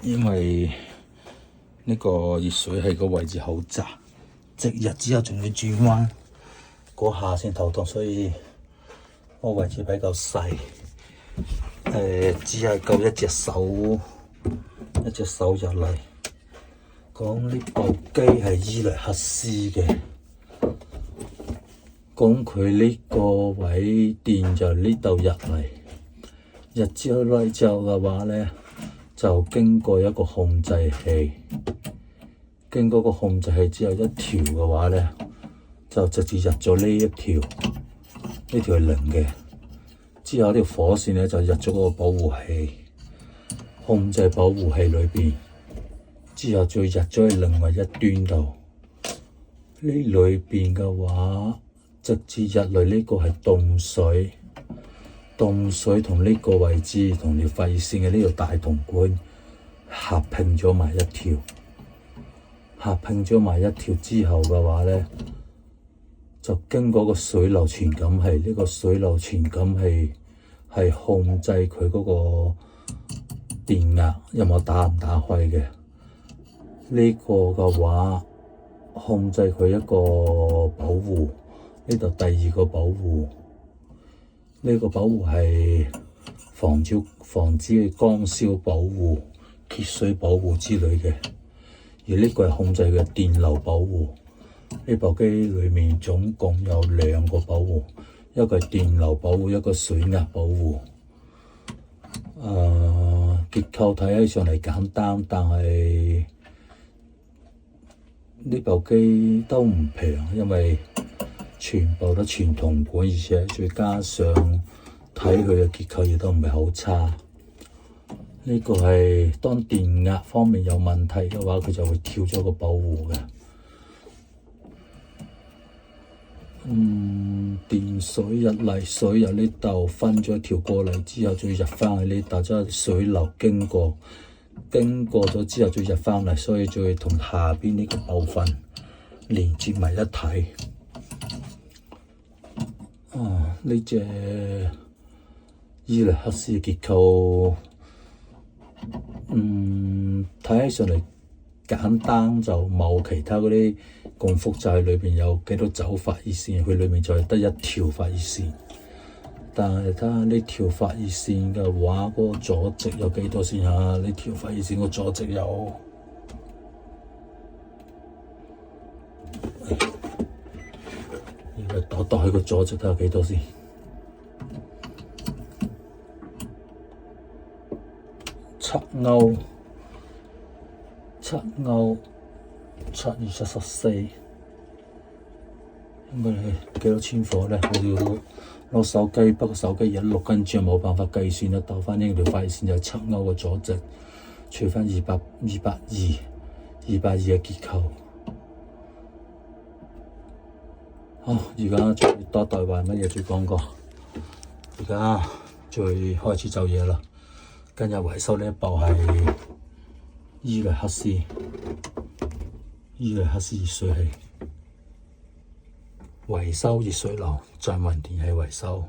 因為呢個熱水器個位置好窄，直入之後仲要轉彎，嗰下先頭痛，所以個位置比較細。只係夠一隻手入嚟。講呢部機係伊萊克斯嘅，講佢呢個位電就呢度入嚟，入咗嚟之後嘅話咧，就經過一個控制器，經過個控制器只有一條嘅話咧，就直接入咗呢一條，呢條係零嘅。之後條火線咧就入咗個保護器，控制保護器裏邊，之後再入咗去另外一端度。呢裏邊嘅話，直接入嚟呢個係凍水，凍水同呢個位置同條發熱線嘅呢條大銅管合拼咗埋一條，合拼咗埋一條之後嘅話咧，就經過個水流傳感器，呢個水流傳感器係控制佢嗰個電壓有冇打唔打開嘅。呢個嘅話控制佢一個保護，呢度第二個保護，呢個保護係防止乾燒保護、缺水保護之類嘅，而呢個係控制佢嘅電流保護。呢部機裏面總共有兩個保護，一個係電流保護，一個水壓保護。結構睇起上嚟簡單，但係呢部機都唔平，因為全部都全銅管，而且再加上睇佢嘅結構亦都唔係好差。呢個係當電壓方面有問題嘅話，佢就會跳咗個保護嘅。電水入嚟，水由呢度分咗條過嚟之後，再入翻去呢度，即係水流經過咗之後再入翻嚟，所以再同下邊呢個部分連接埋一體。呢隻伊萊克斯嘅結構，睇起上嚟簡單，就冇其他嗰啲咁複雜。裏邊有幾多走發熱線，佢裏面就係得一條發熱線。但係睇下呢條發熱線嘅話，嗰個阻值有幾多先啊？呢條發熱線個阻值有度佢個阻值睇下幾多先。7歐7/74，應該係幾多千伏咧？我要攞手機，不過手機而家錄緊住，冇辦法計算啦。倒翻呢條發熱線就係7歐嘅阻值，除翻220嘅結構。好，而家再多代話乜嘢再講過，而家再開始做嘢啦。今日維修呢一部係伊萊克斯熱水器，維修熱水爐，再運電器維修。